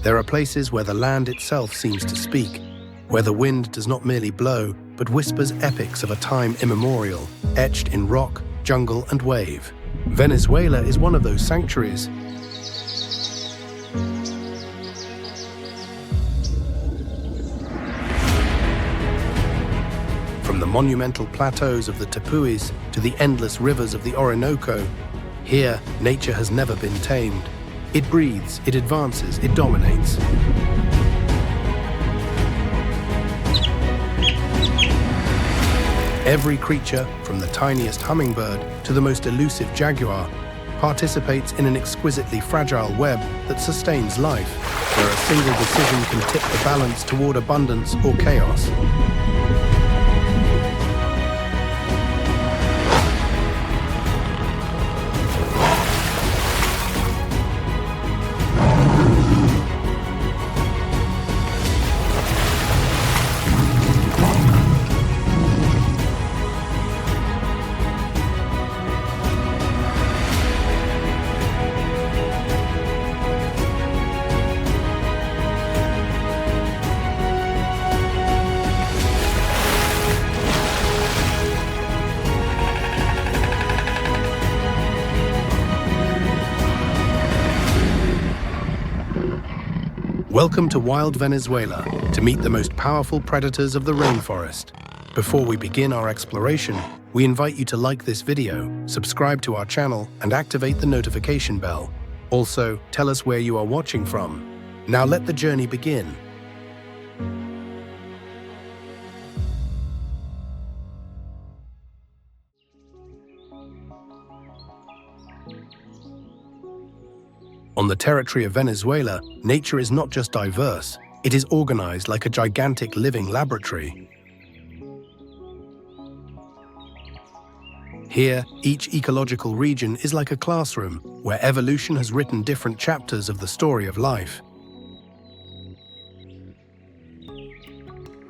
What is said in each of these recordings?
There are places where the land itself seems to speak, where the wind does not merely blow, but whispers epics of a time immemorial, etched in rock, jungle, and wave. Venezuela is one of those sanctuaries. From the monumental plateaus of the Tepuis to the endless rivers of the Orinoco, here nature has never been tamed. It breathes, it advances, it dominates. Every creature, from the tiniest hummingbird to the most elusive jaguar, participates in an exquisitely fragile web that sustains life, where a single decision can tip the balance toward abundance or chaos. Welcome to Wild Venezuela, to meet the most powerful predators of the rainforest. Before we begin our exploration, we invite you to like this video, subscribe to our channel, and activate the notification bell. Also, tell us where you are watching from. Now let the journey begin. On the territory of Venezuela, nature is not just diverse, it is organized like a gigantic living laboratory. Here, each ecological region is like a classroom, where evolution has written different chapters of the story of life.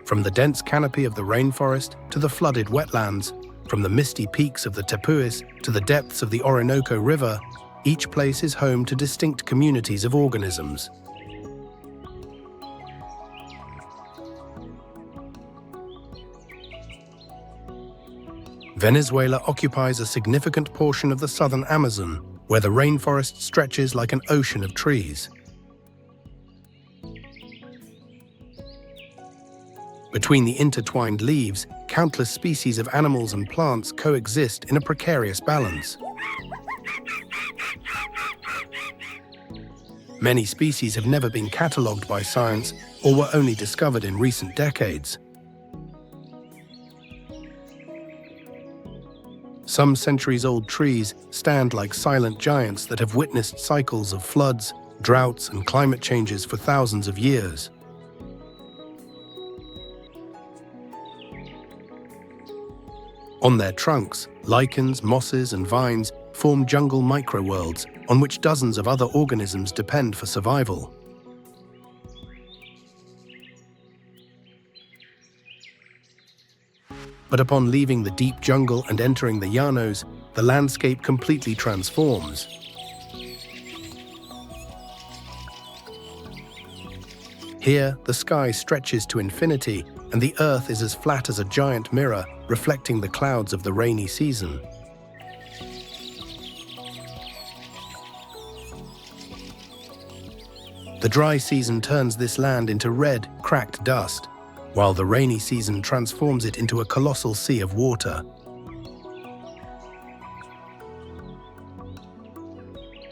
From the dense canopy of the rainforest to the flooded wetlands, from the misty peaks of the Tepuis to the depths of the Orinoco River, each place is home to distinct communities of organisms. Venezuela occupies a significant portion of the southern Amazon, where the rainforest stretches like an ocean of trees. Between the intertwined leaves, countless species of animals and plants coexist in a precarious balance. Many species have never been catalogued by science or were only discovered in recent decades. Some centuries-old trees stand like silent giants that have witnessed cycles of floods, droughts, and climate changes for thousands of years. On their trunks, lichens, mosses, and vines form jungle microworlds on which dozens of other organisms depend for survival. But upon leaving the deep jungle and entering the llanos, the landscape completely transforms. Here, the sky stretches to infinity, and the earth is as flat as a giant mirror, reflecting the clouds of the rainy season. The dry season turns this land into red, cracked dust, while the rainy season transforms it into a colossal sea of water.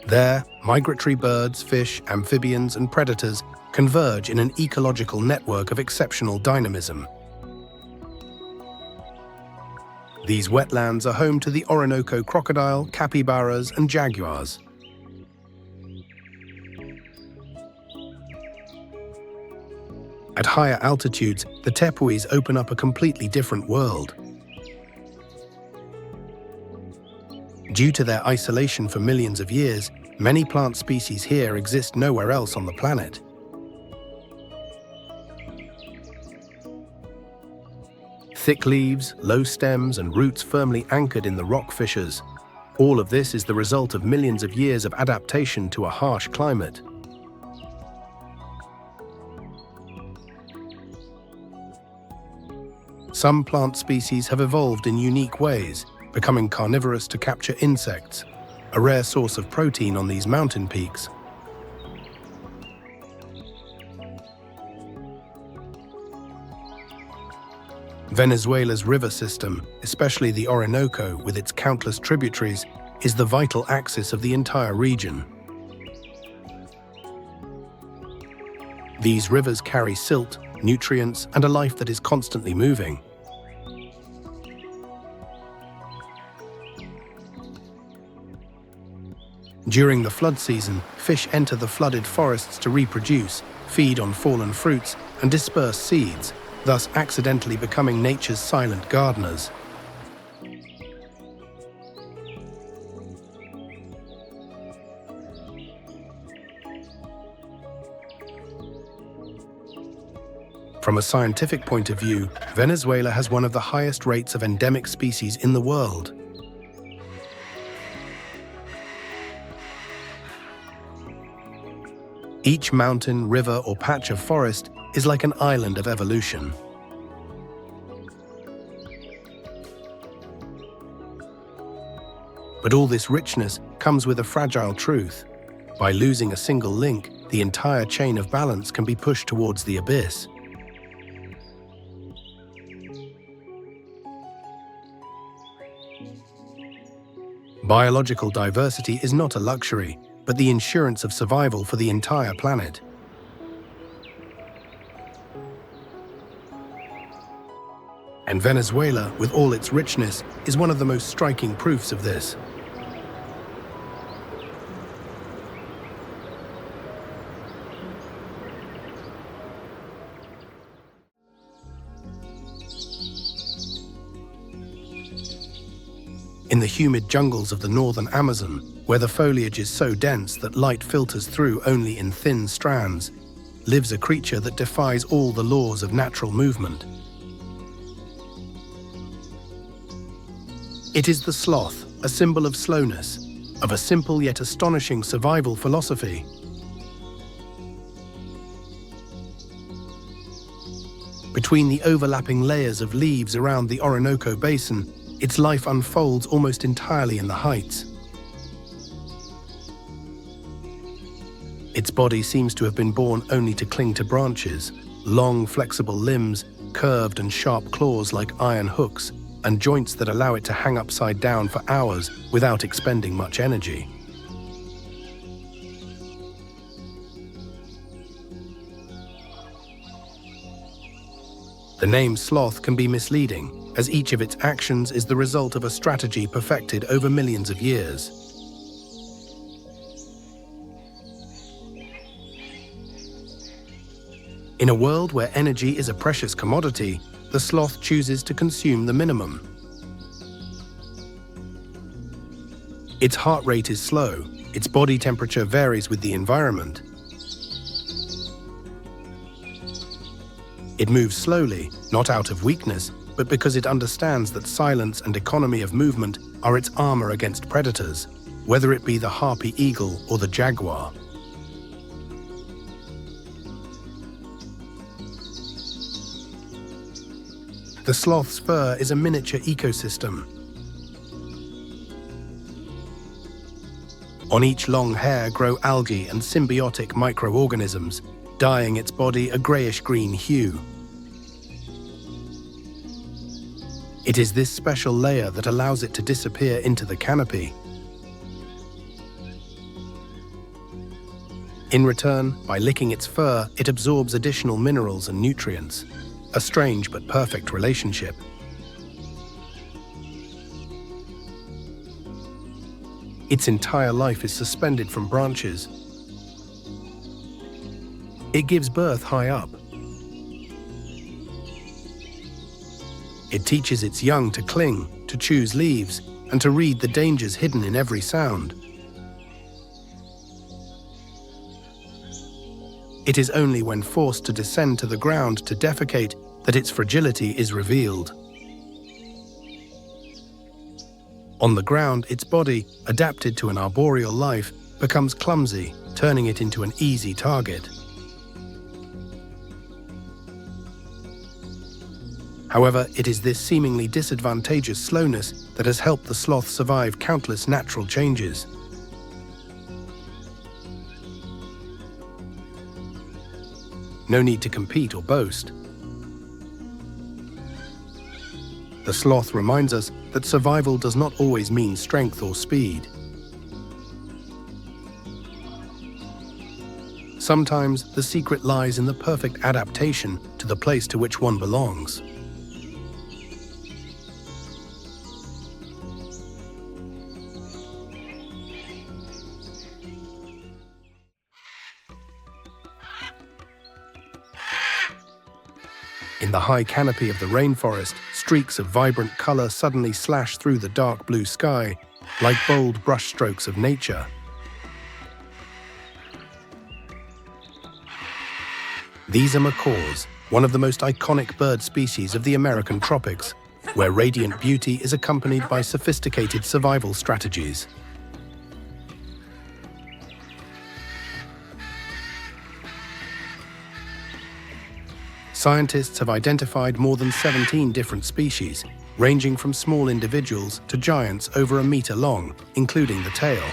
There, migratory birds, fish, amphibians, and predators converge in an ecological network of exceptional dynamism. These wetlands are home to the Orinoco crocodile, capybaras, and jaguars. At higher altitudes, the Tepuis open up a completely different world. Due to their isolation for millions of years, many plant species here exist nowhere else on the planet. Thick leaves, low stems, and roots firmly anchored in the rock fissures. All of this is the result of millions of years of adaptation to a harsh climate. Some plant species have evolved in unique ways, becoming carnivorous to capture insects, a rare source of protein on these mountain peaks. Venezuela's river system, especially the Orinoco with its countless tributaries, is the vital axis of the entire region. These rivers carry silt, nutrients, and a life that is constantly moving. During the flood season, fish enter the flooded forests to reproduce, feed on fallen fruits, and disperse seeds, thus accidentally becoming nature's silent gardeners. From a scientific point of view, Venezuela has one of the highest rates of endemic species in the world. Each mountain, river, or patch of forest is like an island of evolution. But all this richness comes with a fragile truth. By losing a single link, the entire chain of balance can be pushed towards the abyss. Biological diversity is not a luxury, but the insurance of survival for the entire planet. And Venezuela, with all its richness, is one of the most striking proofs of this. In the humid jungles of the northern Amazon, where the foliage is so dense that light filters through only in thin strands, lives a creature that defies all the laws of natural movement. It is the sloth, a symbol of slowness, of a simple yet astonishing survival philosophy. Between the overlapping layers of leaves around the Orinoco Basin, its life unfolds almost entirely in the heights. Its body seems to have been born only to cling to branches, long, flexible limbs, curved and sharp claws like iron hooks, and joints that allow it to hang upside down for hours without expending much energy. The name sloth can be misleading, as each of its actions is the result of a strategy perfected over millions of years. In a world where energy is a precious commodity, the sloth chooses to consume the minimum. Its heart rate is slow, its body temperature varies with the environment. It moves slowly, not out of weakness, but because it understands that silence and economy of movement are its armor against predators, whether it be the Harpy eagle or the jaguar. The sloth's fur is a miniature ecosystem. On each long hair grow algae and symbiotic microorganisms, dyeing its body a grayish-green hue. It is this special layer that allows it to disappear into the canopy. In return, by licking its fur, it absorbs additional minerals and nutrients. A strange but perfect relationship. Its entire life is suspended from branches. It gives birth high up. It teaches its young to cling, to choose leaves, and to read the dangers hidden in every sound. It is only when forced to descend to the ground to defecate that its fragility is revealed. On the ground, its body, adapted to an arboreal life, becomes clumsy, turning it into an easy target. However, it is this seemingly disadvantageous slowness that has helped the sloth survive countless natural changes. No need to compete or boast. The sloth reminds us that survival does not always mean strength or speed. Sometimes the secret lies in the perfect adaptation to the place to which one belongs. In the high canopy of the rainforest, streaks of vibrant color suddenly slash through the dark blue sky, like bold brushstrokes of nature. These are macaws, one of the most iconic bird species of the American tropics, where radiant beauty is accompanied by sophisticated survival strategies. Scientists have identified more than 17 different species, ranging from small individuals to giants over a meter long, including the tail.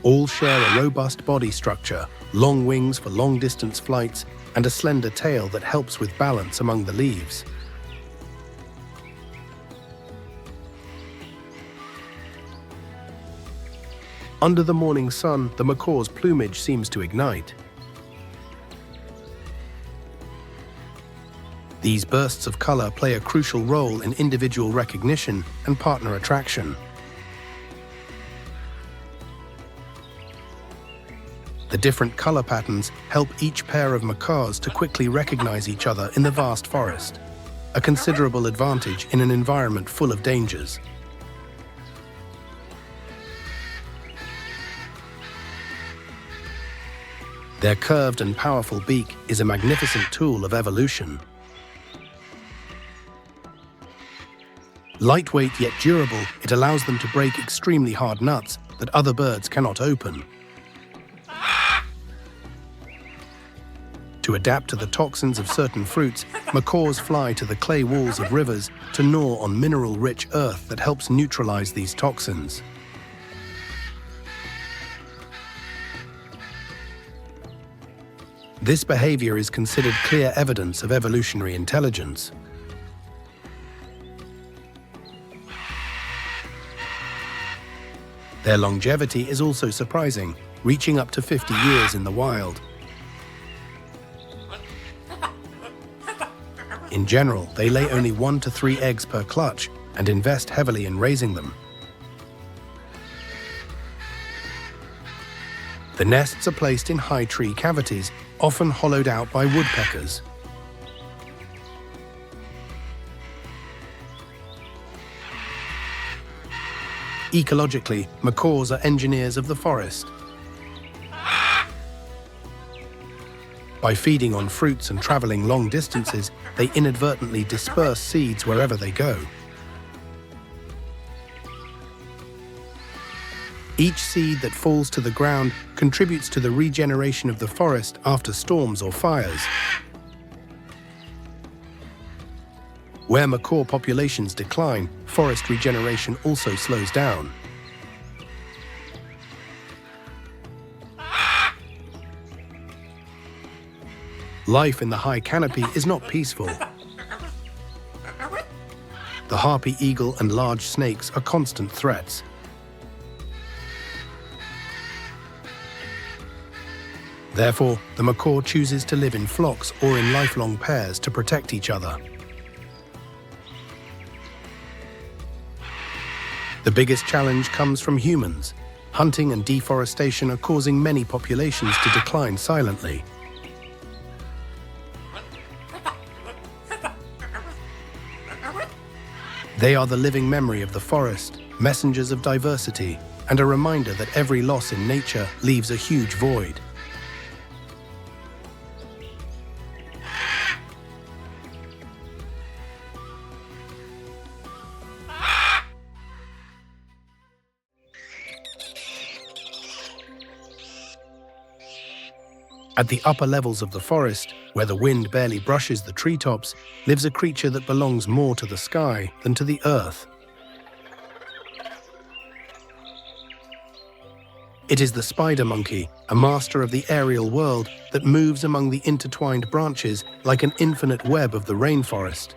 All share a robust body structure, long wings for long-distance flights, and a slender tail that helps with balance among the leaves. Under the morning sun, the macaw's plumage seems to ignite. These bursts of color play a crucial role in individual recognition and partner attraction. The different color patterns help each pair of macaws to quickly recognize each other in the vast forest, a considerable advantage in an environment full of dangers. Their curved and powerful beak is a magnificent tool of evolution. Lightweight yet durable, it allows them to break extremely hard nuts that other birds cannot open. To adapt to the toxins of certain fruits, macaws fly to the clay walls of rivers to gnaw on mineral-rich earth that helps neutralize these toxins. This behavior is considered clear evidence of evolutionary intelligence. Their longevity is also surprising, reaching up to 50 years in the wild. In general, they lay only 1 to 3 eggs per clutch and invest heavily in raising them. The nests are placed in high tree cavities, often hollowed out by woodpeckers. Ecologically, macaws are engineers of the forest. By feeding on fruits and traveling long distances, they inadvertently disperse seeds wherever they go. Each seed that falls to the ground contributes to the regeneration of the forest after storms or fires. Where macaw populations decline, forest regeneration also slows down. Life in the high canopy is not peaceful. The harpy eagle and large snakes are constant threats. Therefore, the macaw chooses to live in flocks or in lifelong pairs to protect each other. The biggest challenge comes from humans. Hunting and deforestation are causing many populations to decline silently. They are the living memory of the forest, messengers of diversity, and a reminder that every loss in nature leaves a huge void. At the upper levels of the forest, where the wind barely brushes the treetops, lives a creature that belongs more to the sky than to the earth. It is the spider monkey, a master of the aerial world that moves among the intertwined branches like an infinite web of the rainforest.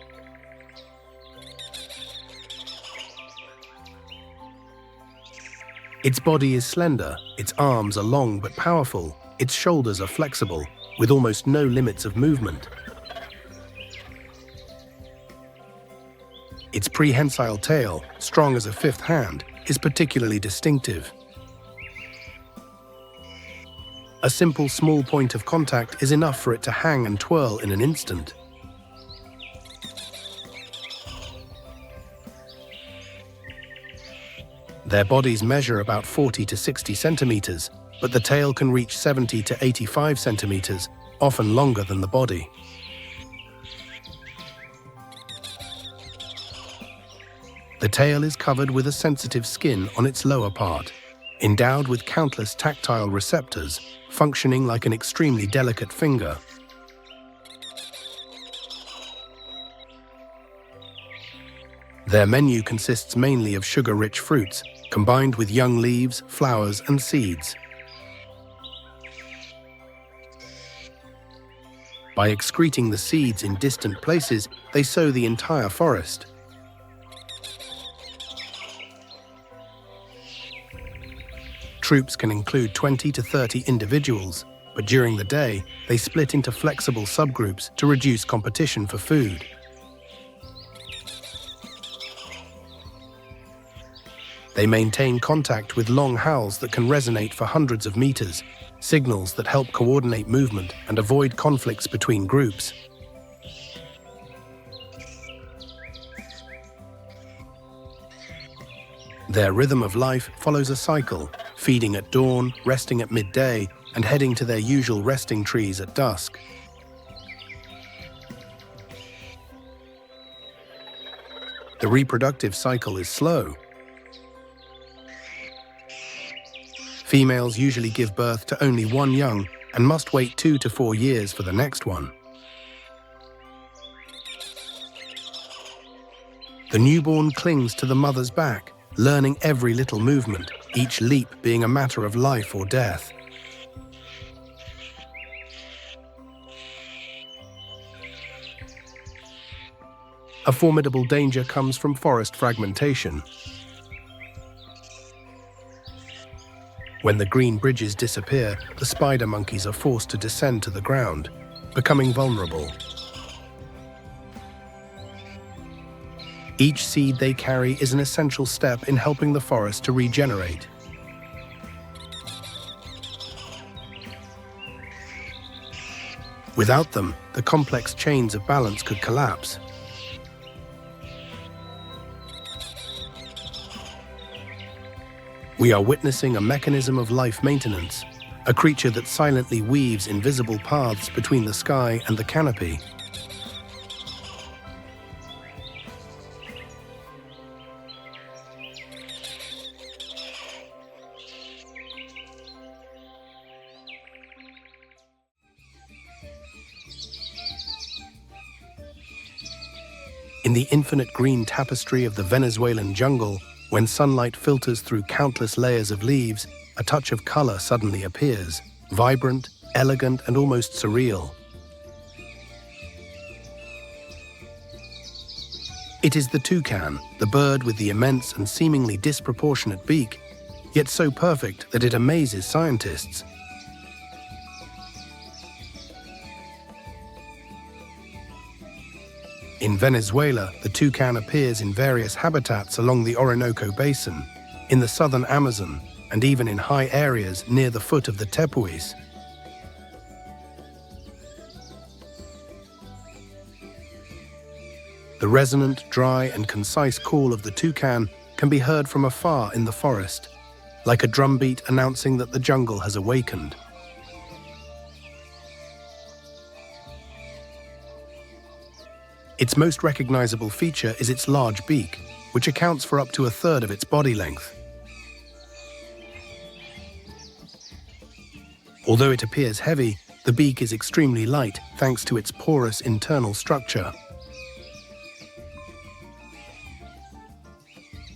Its body is slender, its arms are long but powerful, its shoulders are flexible, with almost no limits of movement. Its prehensile tail, strong as a fifth hand, is particularly distinctive. A simple small point of contact is enough for it to hang and twirl in an instant. Their bodies measure about 40 to 60 centimeters, but the tail can reach 70 to 85 centimeters, often longer than the body. The tail is covered with a sensitive skin on its lower part, endowed with countless tactile receptors, functioning like an extremely delicate finger. Their menu consists mainly of sugar-rich fruits, combined with young leaves, flowers, and seeds. By excreting the seeds in distant places, they sow the entire forest. Troops can include 20 to 30 individuals, but during the day, they split into flexible subgroups to reduce competition for food. They maintain contact with long howls that can resonate for hundreds of meters, signals that help coordinate movement and avoid conflicts between groups. Their rhythm of life follows a cycle, feeding at dawn, resting at midday, and heading to their usual resting trees at dusk. The reproductive cycle is slow. Females usually give birth to only one young and must wait 2 to 4 years for the next one. The newborn clings to the mother's back, learning every little movement, each leap being a matter of life or death. A formidable danger comes from forest fragmentation. When the green bridges disappear, the spider monkeys are forced to descend to the ground, becoming vulnerable. Each seed they carry is an essential step in helping the forest to regenerate. Without them, the complex chains of balance could collapse. We are witnessing a mechanism of life maintenance, a creature that silently weaves invisible paths between the sky and the canopy. In the infinite green tapestry of the Venezuelan jungle, when sunlight filters through countless layers of leaves, a touch of color suddenly appears, vibrant, elegant, and almost surreal. It is the toucan, the bird with the immense and seemingly disproportionate beak, yet so perfect that it amazes scientists. In Venezuela, the toucan appears in various habitats along the Orinoco Basin, in the southern Amazon, and even in high areas near the foot of the tepuis. The resonant, dry, and concise call of the toucan can be heard from afar in the forest, like a drumbeat announcing that the jungle has awakened. Its most recognizable feature is its large beak, which accounts for up to a third of its body length. Although it appears heavy, The beak is extremely light thanks to its porous internal structure.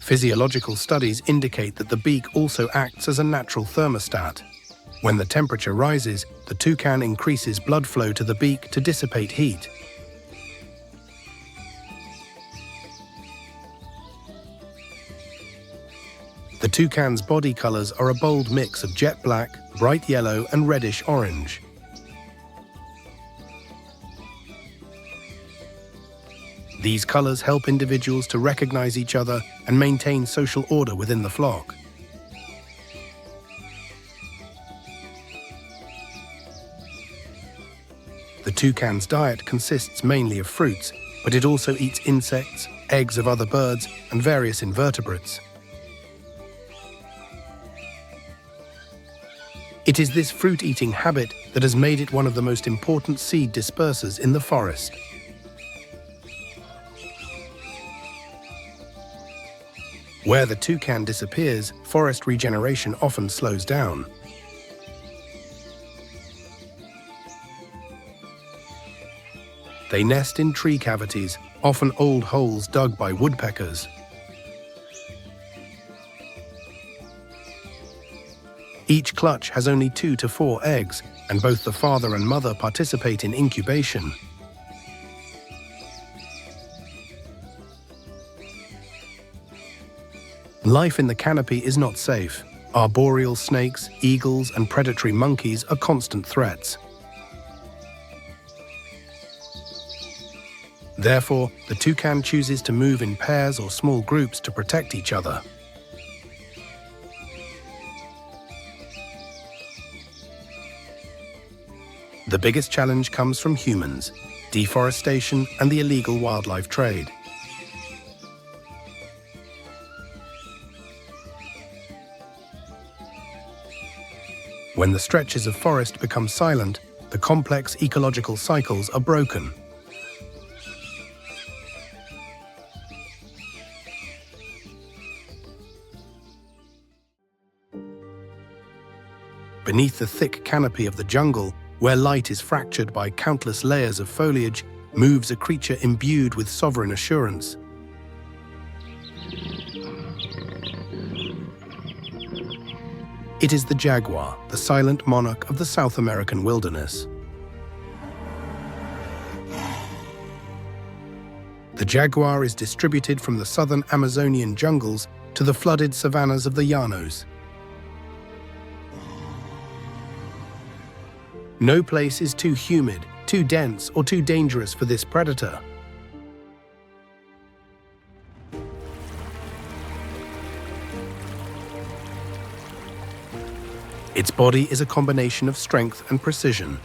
Physiological studies indicate that the beak also acts as a natural thermostat. When the temperature rises, the toucan increases blood flow to the beak to dissipate heat. The toucan's body colors are a bold mix of jet black, bright yellow, and reddish orange. These colors help individuals to recognize each other and maintain social order within the flock. The toucan's diet consists mainly of fruits, but it also eats insects, eggs of other birds, and various invertebrates. It is this fruit-eating habit that has made it one of the most important seed dispersers in the forest. Where the toucan disappears, forest regeneration often slows down. They nest in tree cavities, often old holes dug by woodpeckers. Each clutch has only 2 to 4 eggs, and both the father and mother participate in incubation. Life in the canopy is not safe. Arboreal snakes, eagles, and predatory monkeys are constant threats. Therefore, the toucan chooses to move in pairs or small groups to protect each other. The biggest challenge comes from humans, deforestation, and the illegal wildlife trade. When the stretches of forest become silent, the complex ecological cycles are broken. Beneath the thick canopy of the jungle, where light is fractured by countless layers of foliage, moves a creature imbued with sovereign assurance. It is the jaguar, the silent monarch of the South American wilderness. The jaguar is distributed from the southern Amazonian jungles to the flooded savannas of the llanos. No place is too humid, too dense, or too dangerous for this predator. Its body is a combination of strength and precision.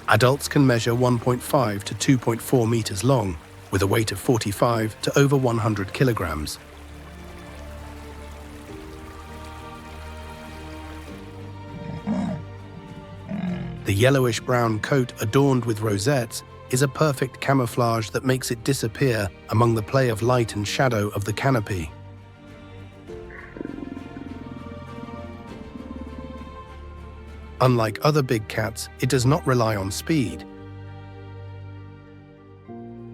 Adults can measure 1.5 to 2.4 meters long, with a weight of 45 to over 100 kilograms. The yellowish-brown coat adorned with rosettes is a perfect camouflage that makes it disappear among the play of light and shadow of the canopy. Unlike other big cats, it does not rely on speed.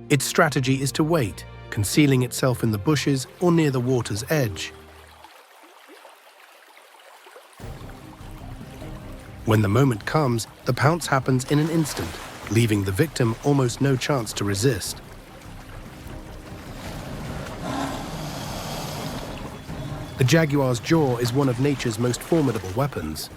Its strategy is to wait, concealing itself in the bushes or near the water's edge. When the moment comes, the pounce happens in an instant, leaving the victim almost no chance to resist. The jaguar's jaw is one of nature's most formidable weapons.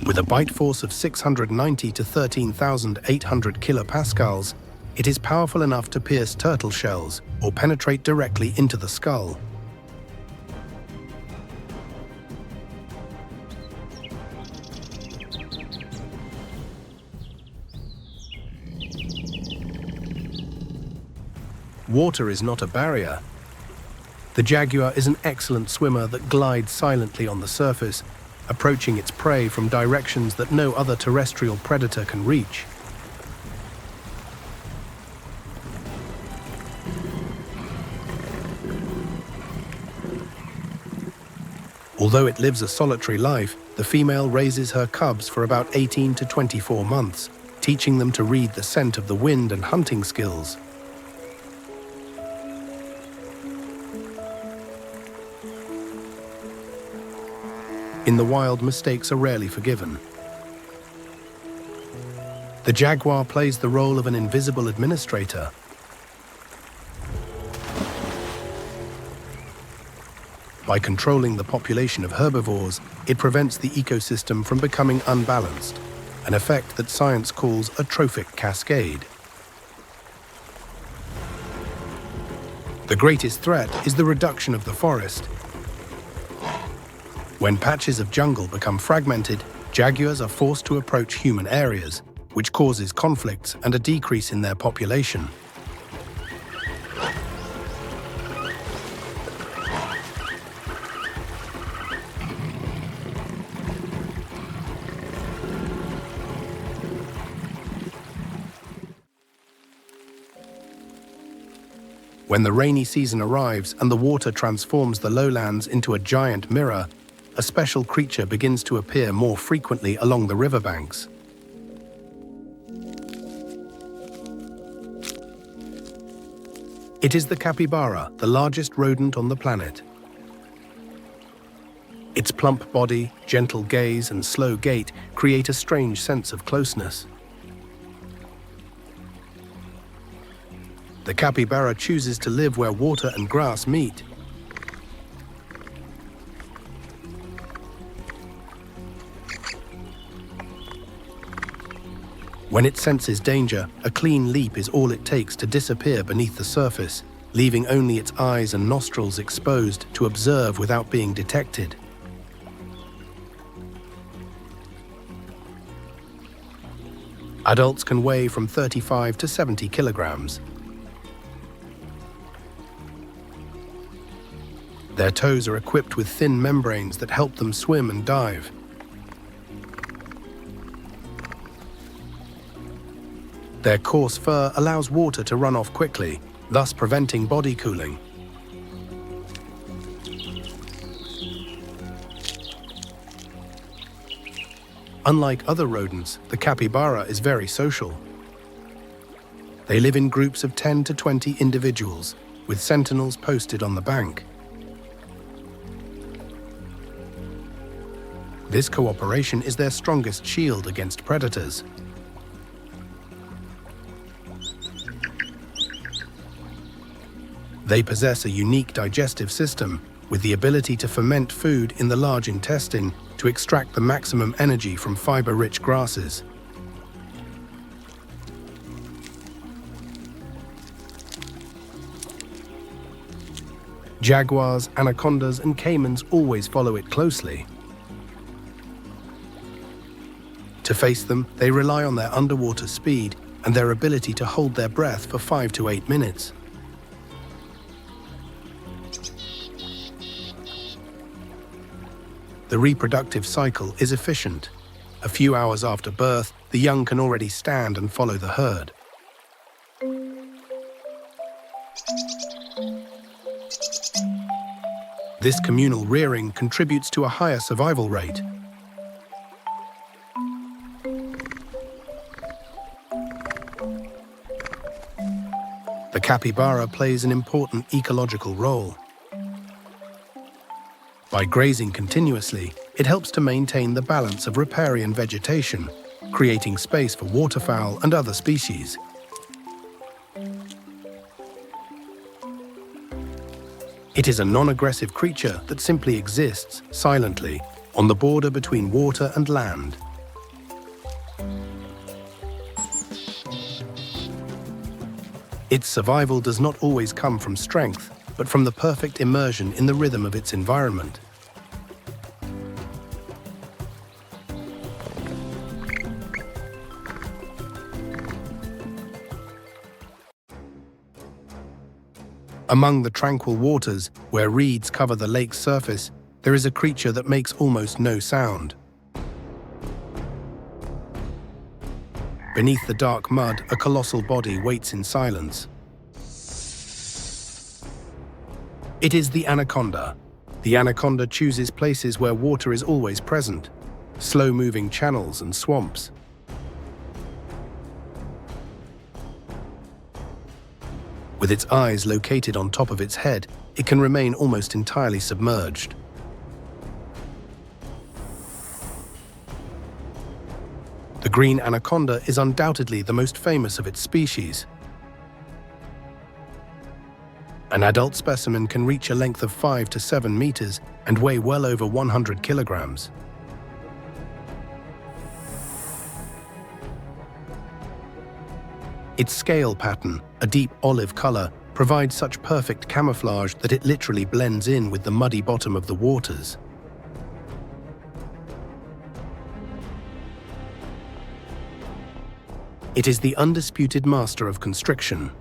With a bite force of 690 to 13,800 kilopascals, it is powerful enough to pierce turtle shells or penetrate directly into the skull. Water is not a barrier. The jaguar is an excellent swimmer that glides silently on the surface, approaching its prey from directions that no other terrestrial predator can reach. Although it lives a solitary life, the female raises her cubs for about 18 to 24 months, teaching them to read the scent of the wind and hunting skills. In the wild, mistakes are rarely forgiven. The jaguar plays the role of an invisible administrator. By controlling the population of herbivores, it prevents the ecosystem from becoming unbalanced, an effect that science calls a trophic cascade. The greatest threat is the reduction of the forest. When patches of jungle become fragmented, jaguars are forced to approach human areas, which causes conflicts and a decrease in their population. When the rainy season arrives and the water transforms the lowlands into a giant mirror, a special creature begins to appear more frequently along the riverbanks. It is the capybara, the largest rodent on the planet. Its plump body, gentle gaze, and slow gait create a strange sense of closeness. The capybara chooses to live where water and grass meet. When it senses danger, a clean leap is all it takes to disappear beneath the surface, leaving only its eyes and nostrils exposed to observe without being detected. Adults can weigh from 35 to 70 kilograms. Their toes are equipped with thin membranes that help them swim and dive. Their coarse fur allows water to run off quickly, thus preventing body cooling. Unlike other rodents, the capybara is very social. They live in groups of 10 to 20 individuals, with sentinels posted on the bank. This cooperation is their strongest shield against predators. They possess a unique digestive system, with the ability to ferment food in the large intestine to extract the maximum energy from fiber-rich grasses. Jaguars, anacondas, and caimans always follow it closely. To face them, they rely on their underwater speed and their ability to hold their breath for 5 to 8 minutes. The reproductive cycle is efficient. A few hours after birth, the young can already stand and follow the herd. This communal rearing contributes to a higher survival rate. The capybara plays an important ecological role. By grazing continuously, it helps to maintain the balance of riparian vegetation, creating space for waterfowl and other species. It is a non-aggressive creature that simply exists silently on the border between water and land. Its survival does not always come from strength, but from the perfect immersion in the rhythm of its environment. Among the tranquil waters, where reeds cover the lake's surface, there is a creature that makes almost no sound. Beneath the dark mud, a colossal body waits in silence. It is the anaconda, The anaconda chooses places where water is always present, slow-moving channels and swamps. With its eyes located on top of its head, it can remain almost entirely submerged. The green anaconda is undoubtedly the most famous of its species. An adult specimen can reach a length of 5 to 7 meters and weigh well over 100 kilograms. Its scale pattern, a deep olive color, provides such perfect camouflage that it literally blends in with the muddy bottom of the waters. It is the undisputed master of constriction.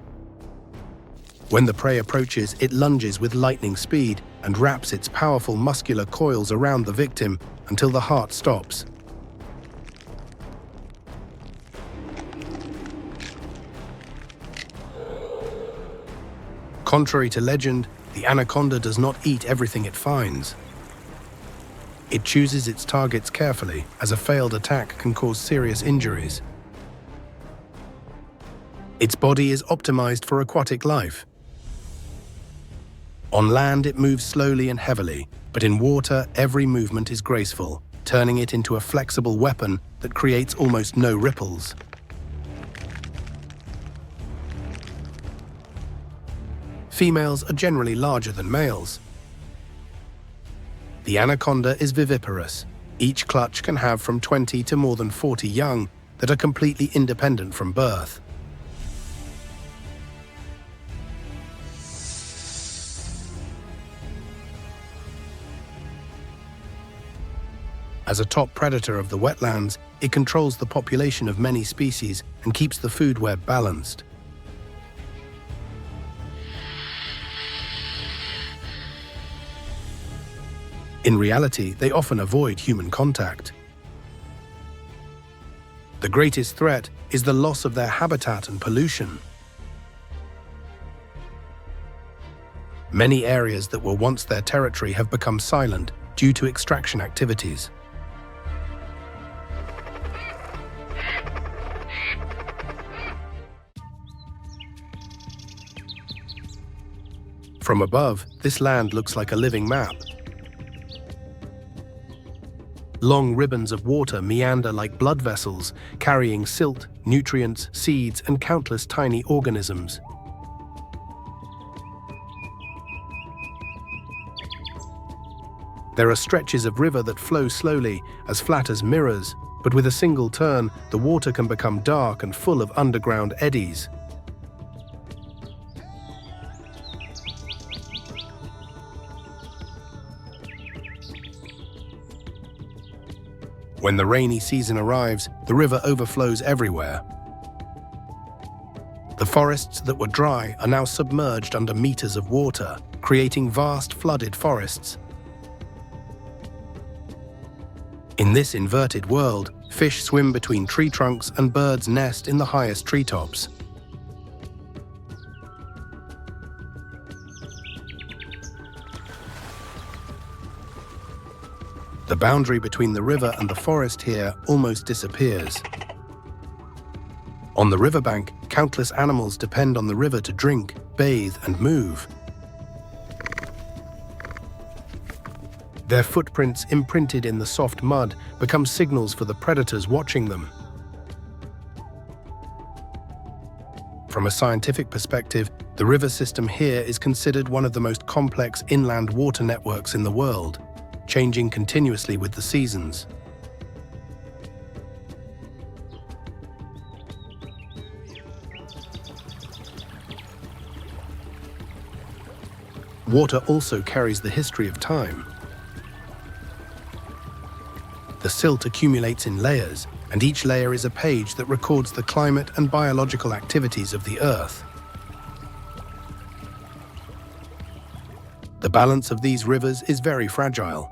When the prey approaches, it lunges with lightning speed and wraps its powerful muscular coils around the victim until the heart stops. Contrary to legend, the anaconda does not eat everything it finds. It chooses its targets carefully, as a failed attack can cause serious injuries. Its body is optimized for aquatic life. On land, it moves slowly and heavily, but in water, every movement is graceful, turning it into a flexible weapon that creates almost no ripples. Females are generally larger than males. The anaconda is viviparous. Each clutch can have from 20 to more than 40 young that are completely independent from birth. As a top predator of the wetlands, it controls the population of many species and keeps the food web balanced. In reality, they often avoid human contact. The greatest threat is the loss of their habitat and pollution. Many areas that were once their territory have become silent due to extraction activities. From above, this land looks like a living map. Long ribbons of water meander like blood vessels, carrying silt, nutrients, seeds, and countless tiny organisms. There are stretches of river that flow slowly, as flat as mirrors, but with a single turn, the water can become dark and full of underground eddies. When the rainy season arrives, the river overflows everywhere. The forests that were dry are now submerged under meters of water, creating vast flooded forests. In this inverted world, fish swim between tree trunks and birds nest in the highest treetops. The boundary between the river and the forest here almost disappears. On the riverbank, countless animals depend on the river to drink, bathe, and move. Their footprints imprinted in the soft mud become signals for the predators watching them. From a scientific perspective, the river system here is considered one of the most complex inland water networks in the world, changing continuously with the seasons. Water also carries the history of time. The silt accumulates in layers, and each layer is a page that records the climate and biological activities of the Earth. The balance of these rivers is very fragile.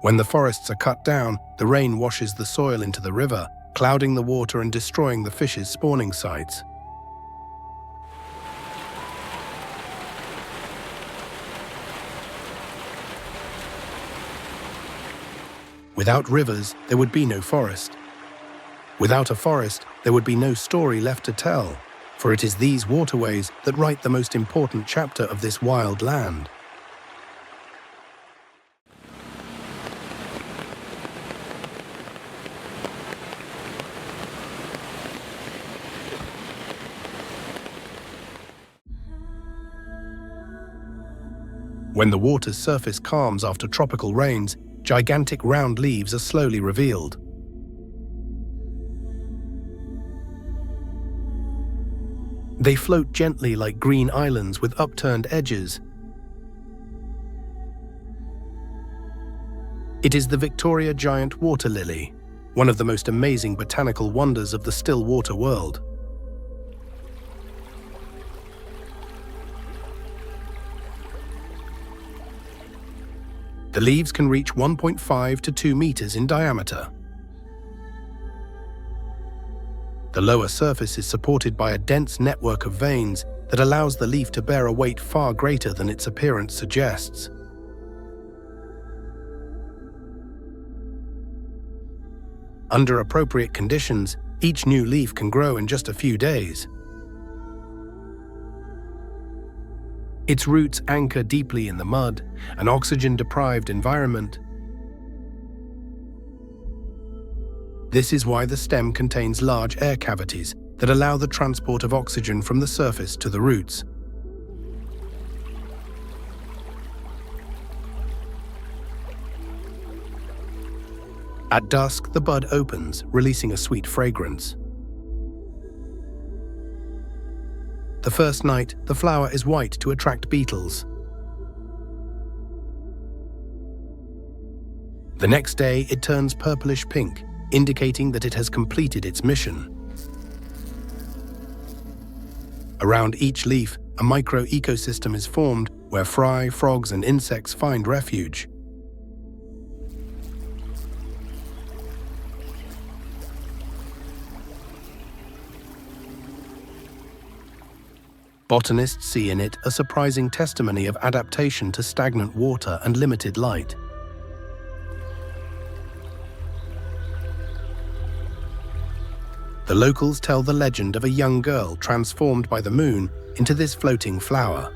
When the forests are cut down, the rain washes the soil into the river, clouding the water and destroying the fish's spawning sites. Without rivers, there would be no forest. Without a forest, there would be no story left to tell, for it is these waterways that write the most important chapter of this wild land. When the water's surface calms after tropical rains, gigantic round leaves are slowly revealed. They float gently like green islands with upturned edges. It is the Victoria giant water lily, one of the most amazing botanical wonders of the still water world. The leaves can reach 1.5 to 2 meters in diameter. The lower surface is supported by a dense network of veins that allows the leaf to bear a weight far greater than its appearance suggests. Under appropriate conditions, each new leaf can grow in just a few days. Its roots anchor deeply in the mud, an oxygen-deprived environment. This is why the stem contains large air cavities that allow the transport of oxygen from the surface to the roots. At dusk, the bud opens, releasing a sweet fragrance. The first night, the flower is white to attract beetles. The next day, it turns purplish pink, indicating that it has completed its mission. Around each leaf, a micro-ecosystem is formed where fry, frogs, and insects find refuge. Botanists see in it a surprising testimony of adaptation to stagnant water and limited light. The locals tell the legend of a young girl transformed by the moon into this floating flower.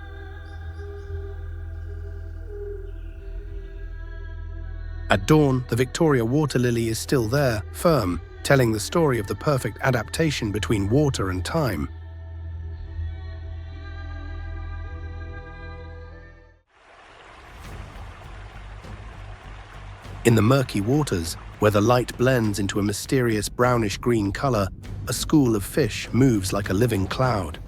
At dawn, the Victoria water lily is still there, firm, telling the story of the perfect adaptation between water and time. In the murky waters, where the light blends into a mysterious brownish-green color, a school of fish moves like a living cloud.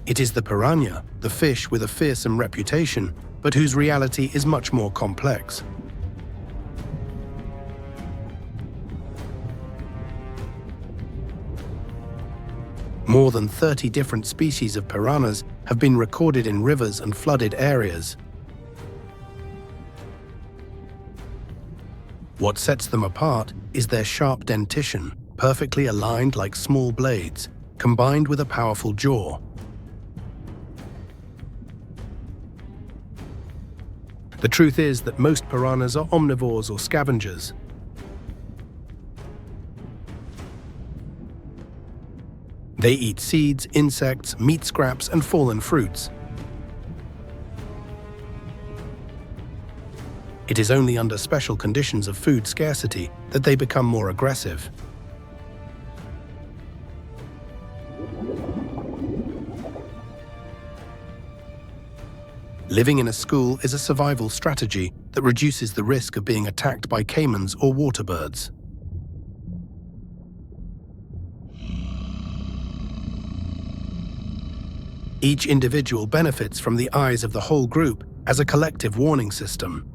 It is the piranha, the fish with a fearsome reputation, but whose reality is much more complex. More than 30 different species of piranhas have been recorded in rivers and flooded areas. What sets them apart is their sharp dentition, perfectly aligned like small blades, combined with a powerful jaw. The truth is that most piranhas are omnivores or scavengers. They eat seeds, insects, meat scraps, and fallen fruits. It is only under special conditions of food scarcity that they become more aggressive. Living in a school is a survival strategy that reduces the risk of being attacked by caimans or water birds. Each individual benefits from the eyes of the whole group as a collective warning system.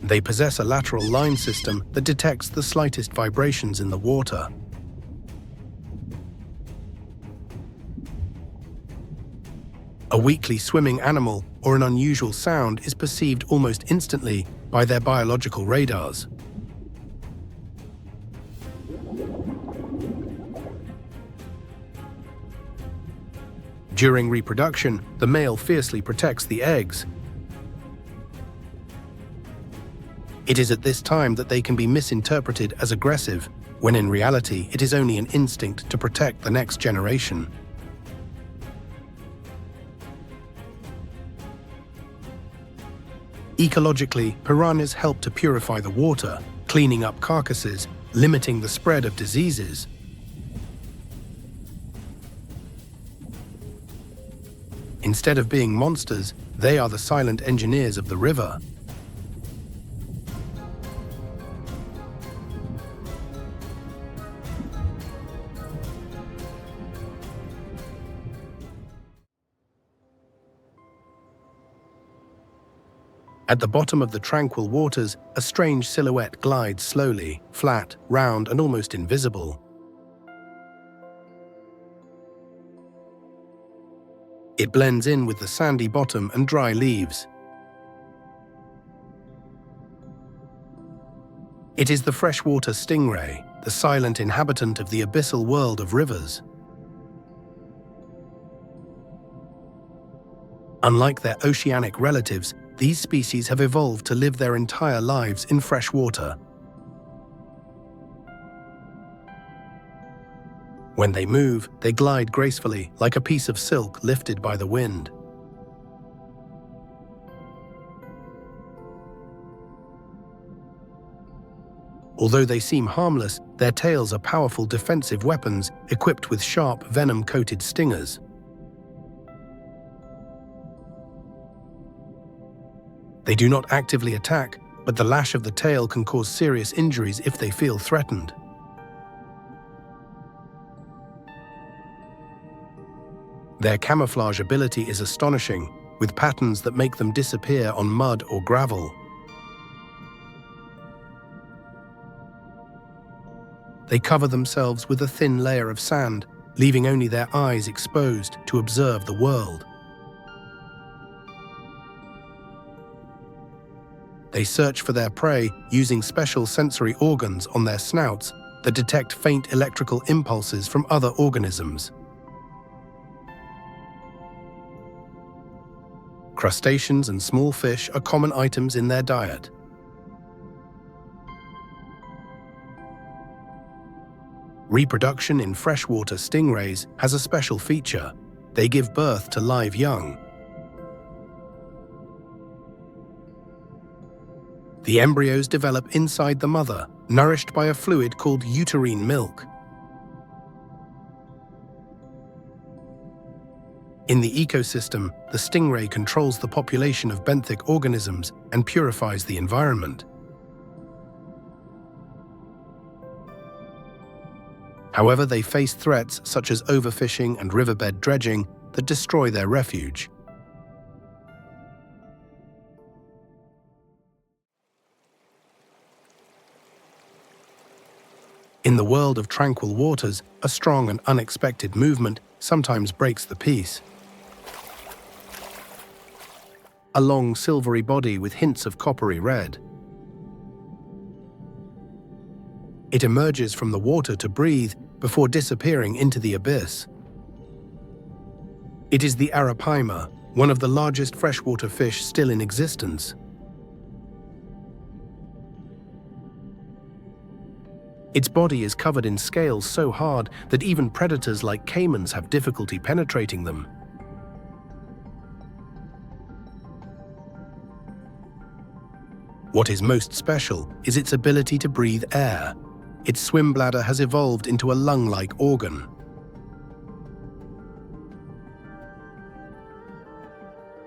They possess a lateral line system that detects the slightest vibrations in the water. A weakly swimming animal or an unusual sound is perceived almost instantly by their biological radars. During reproduction, the male fiercely protects the eggs. It is at this time that they can be misinterpreted as aggressive, when in reality it is only an instinct to protect the next generation. Ecologically, piranhas help to purify the water, cleaning up carcasses, limiting the spread of diseases. Instead of being monsters, they are the silent engineers of the river. At the bottom of the tranquil waters, a strange silhouette glides slowly, flat, round, and almost invisible. It blends in with the sandy bottom and dry leaves. It is the freshwater stingray, the silent inhabitant of the abyssal world of rivers. Unlike their oceanic relatives, these species have evolved to live their entire lives in fresh water. When they move, they glide gracefully, like a piece of silk lifted by the wind. Although they seem harmless, their tails are powerful defensive weapons equipped with sharp, venom-coated stingers. They do not actively attack, but the lash of the tail can cause serious injuries if they feel threatened. Their camouflage ability is astonishing, with patterns that make them disappear on mud or gravel. They cover themselves with a thin layer of sand, leaving only their eyes exposed to observe the world. They search for their prey using special sensory organs on their snouts that detect faint electrical impulses from other organisms. Crustaceans and small fish are common items in their diet. Reproduction in freshwater stingrays has a special feature. They give birth to live young. The embryos develop inside the mother, nourished by a fluid called uterine milk. In the ecosystem, the stingray controls the population of benthic organisms and purifies the environment. However, they face threats such as overfishing and riverbed dredging that destroy their refuge. In the world of tranquil waters, a strong and unexpected movement sometimes breaks the peace. A long silvery body with hints of coppery red. It emerges from the water to breathe before disappearing into the abyss. It is the Arapaima, one of the largest freshwater fish still in existence. Its body is covered in scales so hard that even predators like caimans have difficulty penetrating them. What is most special is its ability to breathe air. Its swim bladder has evolved into a lung-like organ.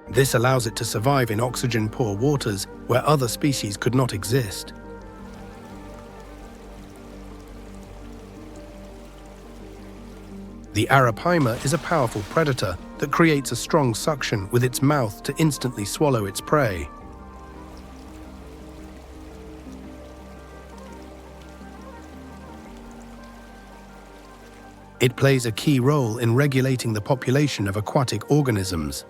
This allows it to survive in oxygen-poor waters where other species could not exist. The Arapaima is a powerful predator that creates a strong suction with its mouth to instantly swallow its prey. It plays a key role in regulating the population of aquatic organisms.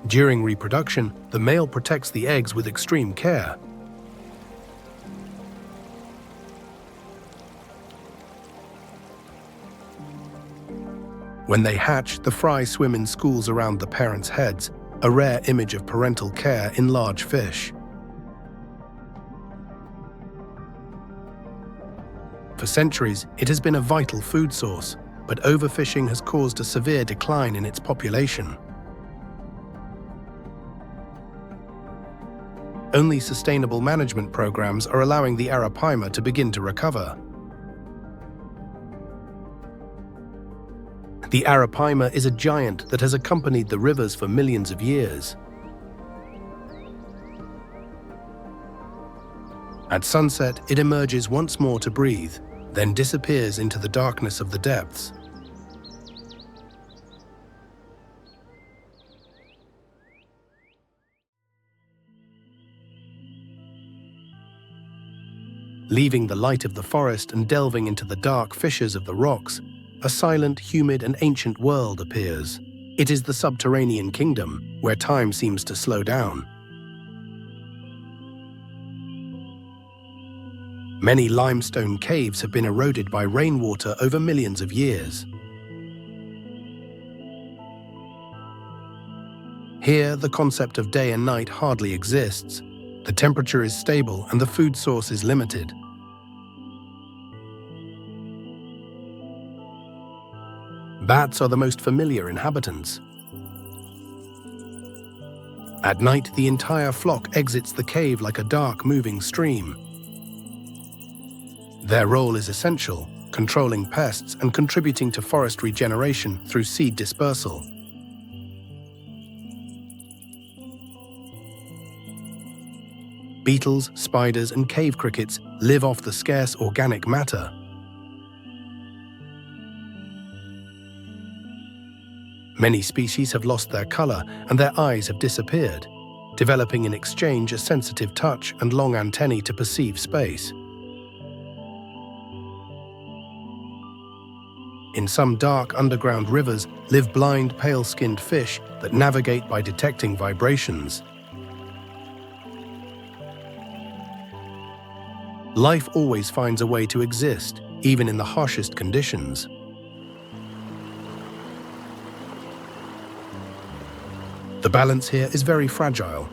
During reproduction, the male protects the eggs with extreme care. When they hatch, the fry swim in schools around the parents' heads, a rare image of parental care in large fish. For centuries, it has been a vital food source, but overfishing has caused a severe decline in its population. Only sustainable management programs are allowing the Arapaima to begin to recover. The Arapaima is a giant that has accompanied the rivers for millions of years. At sunset, it emerges once more to breathe, then disappears into the darkness of the depths. Leaving the light of the forest and delving into the dark fissures of the rocks, a silent, humid, and ancient world appears. It is the subterranean kingdom, where time seems to slow down. Many limestone caves have been eroded by rainwater over millions of years. Here, the concept of day and night hardly exists. The temperature is stable and the food source is limited. Bats are the most familiar inhabitants. At night, the entire flock exits the cave like a dark, moving stream. Their role is essential, controlling pests and contributing to forest regeneration through seed dispersal. Beetles, spiders, and cave crickets live off the scarce organic matter. Many species have lost their color and their eyes have disappeared, developing in exchange a sensitive touch and long antennae to perceive space. In some dark underground rivers live blind, pale-skinned fish that navigate by detecting vibrations. Life always finds a way to exist, even in the harshest conditions. The balance here is very fragile.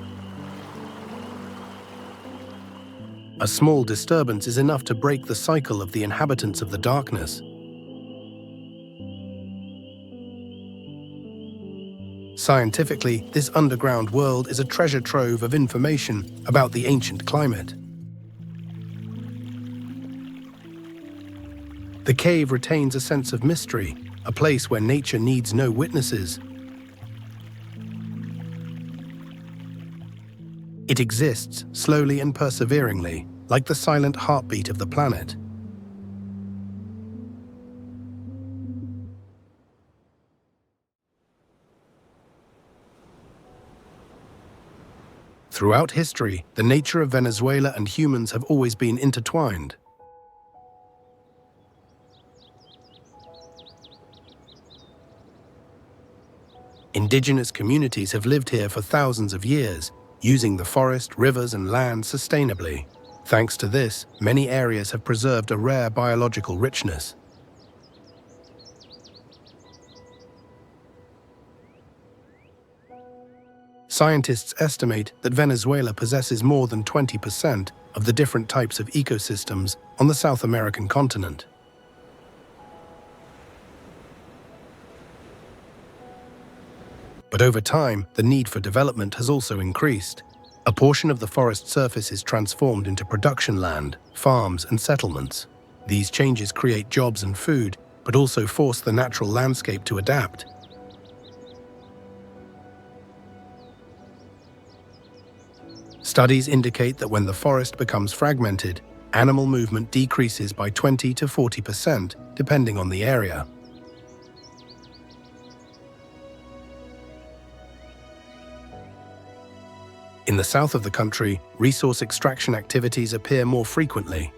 A small disturbance is enough to break the cycle of the inhabitants of the darkness. Scientifically, this underground world is a treasure trove of information about the ancient climate. The cave retains a sense of mystery, a place where nature needs no witnesses. It exists slowly and perseveringly, like the silent heartbeat of the planet. Throughout history, the nature of Venezuela and humans have always been intertwined. Indigenous communities have lived here for thousands of years, using the forest, rivers, and land sustainably. Thanks to this, many areas have preserved a rare biological richness. Scientists estimate that Venezuela possesses more than 20% of the different types of ecosystems on the South American continent. But over time, the need for development has also increased. A portion of the forest surface is transformed into production land, farms, and settlements. These changes create jobs and food, but also force the natural landscape to adapt. Studies indicate that when the forest becomes fragmented, animal movement decreases by 20 to 40%, depending on the area. In the south of the country, resource extraction activities appear more frequently.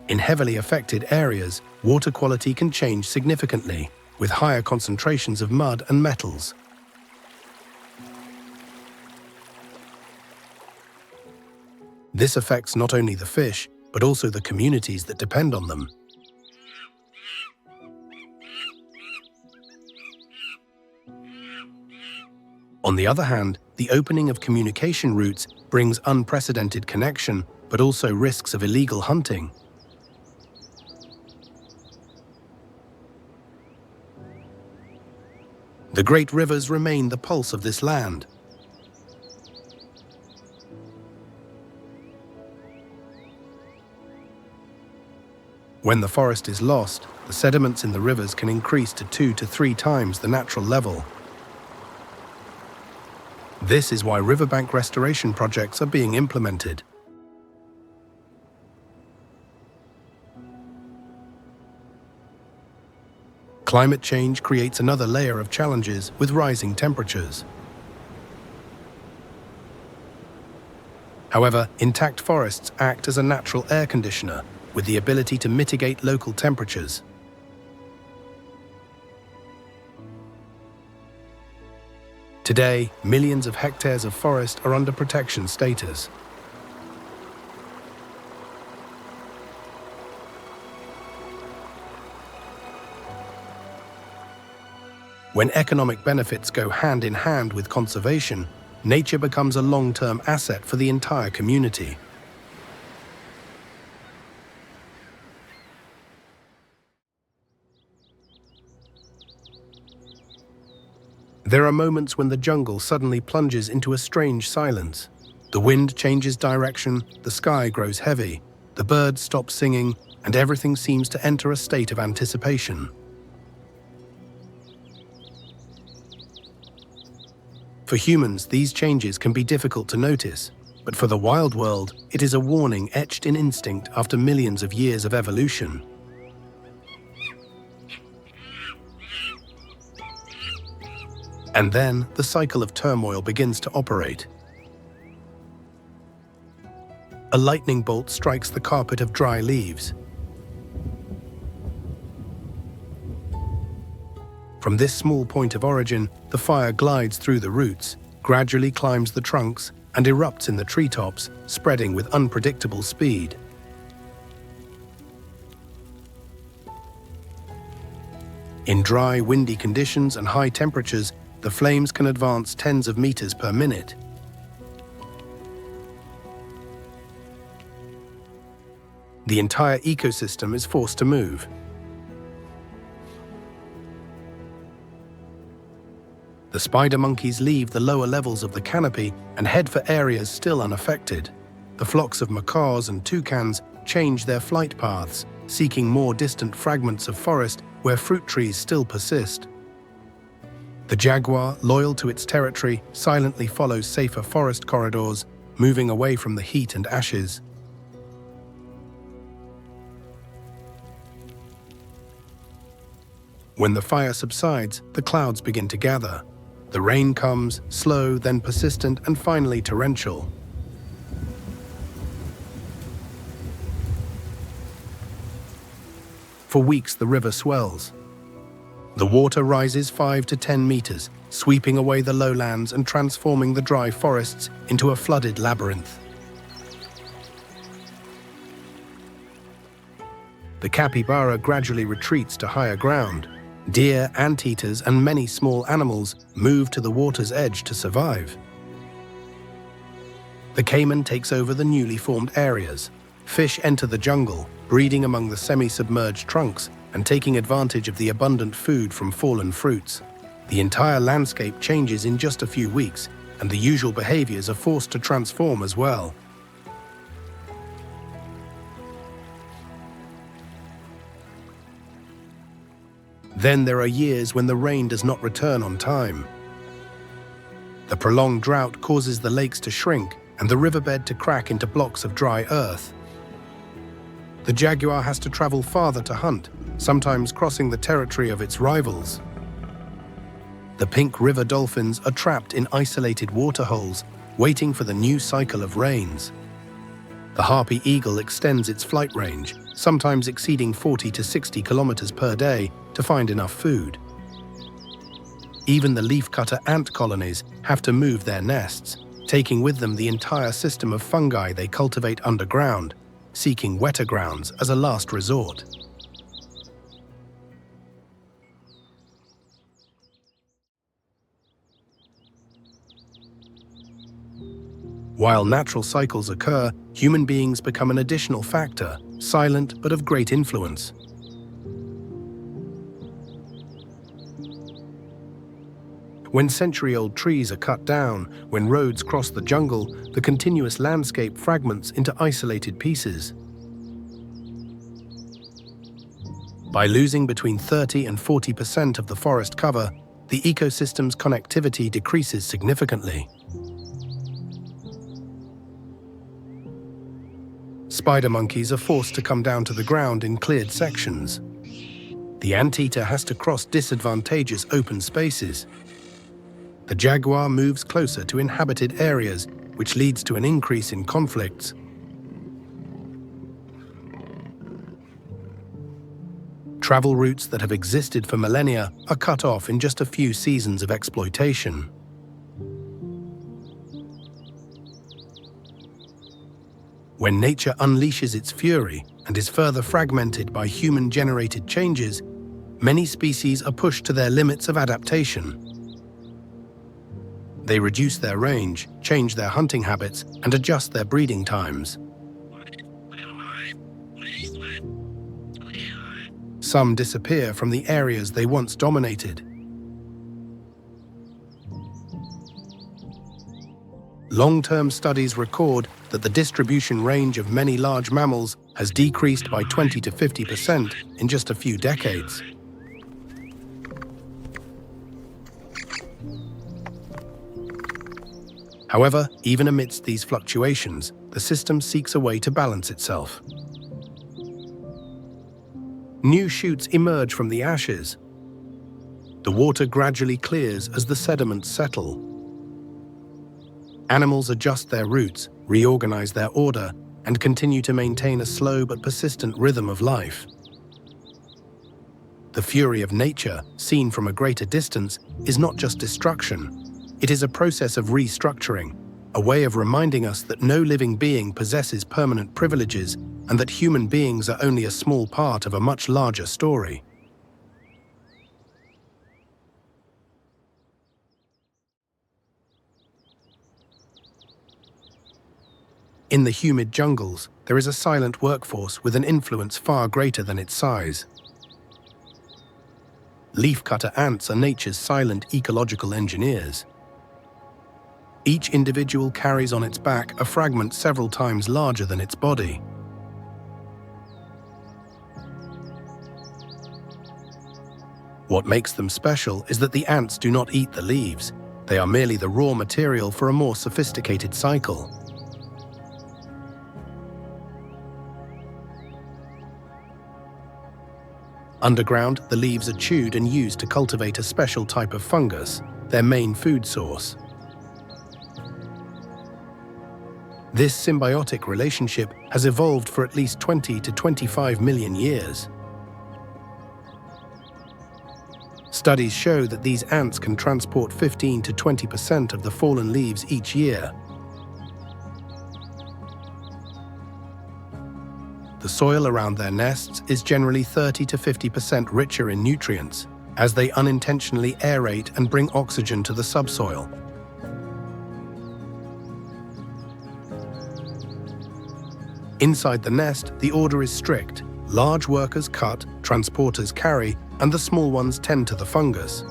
In heavily affected areas, water quality can change significantly, with higher concentrations of mud and metals. This affects not only the fish, but also the communities that depend on them. On the other hand, the opening of communication routes brings unprecedented connection, but also risks of illegal hunting. The great rivers remain the pulse of this land. When the forest is lost, the sediments in the rivers can increase to 2 to 3 times the natural level. This is why riverbank restoration projects are being implemented. Climate change creates another layer of challenges with rising temperatures. However, intact forests act as a natural air conditioner, with the ability to mitigate local temperatures. Today, millions of hectares of forest are under protection status. When economic benefits go hand in hand with conservation, nature becomes a long-term asset for the entire community. There are moments when the jungle suddenly plunges into a strange silence. The wind changes direction, the sky grows heavy, the birds stop singing, and everything seems to enter a state of anticipation. For humans, these changes can be difficult to notice, but for the wild world, it is a warning etched in instinct after millions of years of evolution. And then, the cycle of turmoil begins to operate. A lightning bolt strikes the carpet of dry leaves. From this small point of origin, the fire glides through the roots, gradually climbs the trunks, and erupts in the treetops, spreading with unpredictable speed. In dry, windy conditions and high temperatures, the flames can advance tens of meters per minute. The entire ecosystem is forced to move. The spider monkeys leave the lower levels of the canopy and head for areas still unaffected. The flocks of macaws and toucans change their flight paths, seeking more distant fragments of forest where fruit trees still persist. The jaguar, loyal to its territory, silently follows safer forest corridors, moving away from the heat and ashes. When the fire subsides, the clouds begin to gather. The rain comes, slow, then persistent, and finally torrential. For weeks, the river swells. The water rises 5 to 10 meters, sweeping away the lowlands and transforming the dry forests into a flooded labyrinth. The capybara gradually retreats to higher ground. Deer, anteaters, and many small animals move to the water's edge to survive. The caiman takes over the newly formed areas. Fish enter the jungle, breeding among the semi-submerged trunks and taking advantage of the abundant food from fallen fruits. The entire landscape changes in just a few weeks, and the usual behaviors are forced to transform as well. Then there are years when the rain does not return on time. The prolonged drought causes the lakes to shrink and the riverbed to crack into blocks of dry earth. The jaguar has to travel farther to hunt, sometimes crossing the territory of its rivals. The pink river dolphins are trapped in isolated waterholes, waiting for the new cycle of rains. The harpy eagle extends its flight range, sometimes exceeding 40 to 60 kilometers per day, to find enough food. Even the leafcutter ant colonies have to move their nests, taking with them the entire system of fungi they cultivate underground, seeking wetter grounds as a last resort. While natural cycles occur, human beings become an additional factor, silent but of great influence. When century-old trees are cut down, when roads cross the jungle, the continuous landscape fragments into isolated pieces. By losing between 30 and 40% of the forest cover, the ecosystem's connectivity decreases significantly. Spider monkeys are forced to come down to the ground in cleared sections. The anteater has to cross disadvantageous open spaces. The jaguar moves closer to inhabited areas, which leads to an increase in conflicts. Travel routes that have existed for millennia are cut off in just a few seasons of exploitation. When nature unleashes its fury and is further fragmented by human-generated changes, many species are pushed to their limits of adaptation. They reduce their range, change their hunting habits, and adjust their breeding times. Some disappear from the areas they once dominated. Long-term studies record that the distribution range of many large mammals has decreased by 20 to 50% in just a few decades. However, even amidst these fluctuations, the system seeks a way to balance itself. New shoots emerge from the ashes. The water gradually clears as the sediments settle. Animals adjust their routes, reorganize their order, and continue to maintain a slow but persistent rhythm of life. The fury of nature, seen from a greater distance, is not just destruction. It is a process of restructuring, a way of reminding us that no living being possesses permanent privileges and that human beings are only a small part of a much larger story. In the humid jungles, there is a silent workforce with an influence far greater than its size. Leafcutter ants are nature's silent ecological engineers. Each individual carries on its back a fragment several times larger than its body. What makes them special is that the ants do not eat the leaves. They are merely the raw material for a more sophisticated cycle. Underground, the leaves are chewed and used to cultivate a special type of fungus, their main food source. This symbiotic relationship has evolved for at least 20 to 25 million years. Studies show that these ants can transport 15 to 20% of the fallen leaves each year. The soil around their nests is generally 30 to 50% richer in nutrients, as they unintentionally aerate and bring oxygen to the subsoil. Inside the nest, the order is strict. Large workers cut, transporters carry, and the small ones tend to the fungus.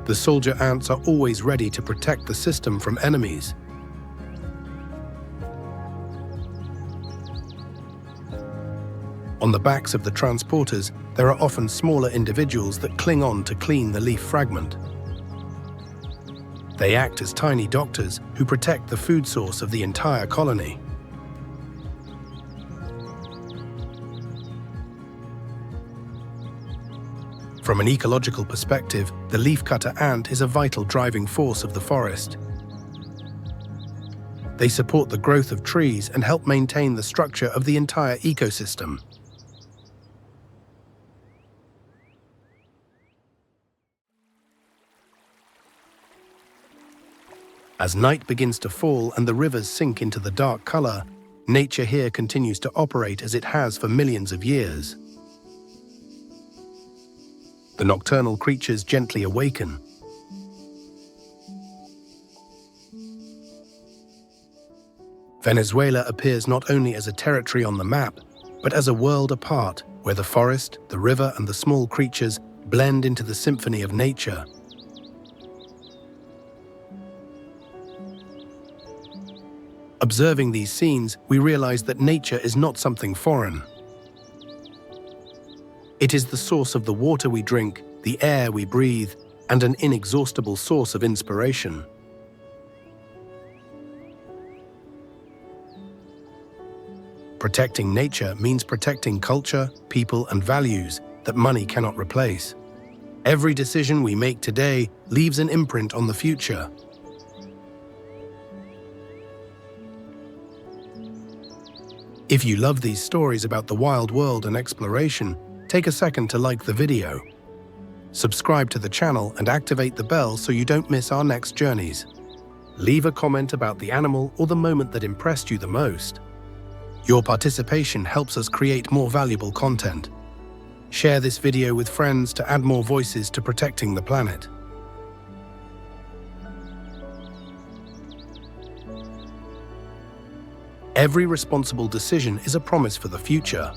The soldier ants are always ready to protect the system from enemies. On the backs of the transporters, there are often smaller individuals that cling on to clean the leaf fragment. They act as tiny doctors who protect the food source of the entire colony. From an ecological perspective, the leafcutter ant is a vital driving force of the forest. They support the growth of trees and help maintain the structure of the entire ecosystem. As night begins to fall and the rivers sink into the dark color, nature here continues to operate as it has for millions of years. The nocturnal creatures gently awaken. Venezuela appears not only as a territory on the map, but as a world apart, where the forest, the river, and the small creatures blend into the symphony of nature. Observing these scenes, we realize that nature is not something foreign. It is the source of the water we drink, the air we breathe, and an inexhaustible source of inspiration. Protecting nature means protecting culture, people, and values that money cannot replace. Every decision we make today leaves an imprint on the future. If you love these stories about the wild world and exploration, take a second to like the video. Subscribe to the channel and activate the bell so you don't miss our next journeys. Leave a comment about the animal or the moment that impressed you the most. Your participation helps us create more valuable content. Share this video with friends to add more voices to protecting the planet. Every responsible decision is a promise for the future.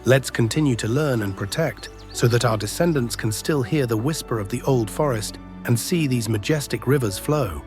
Let's continue to learn and protect so that our descendants can still hear the whisper of the old forest and see these majestic rivers flow.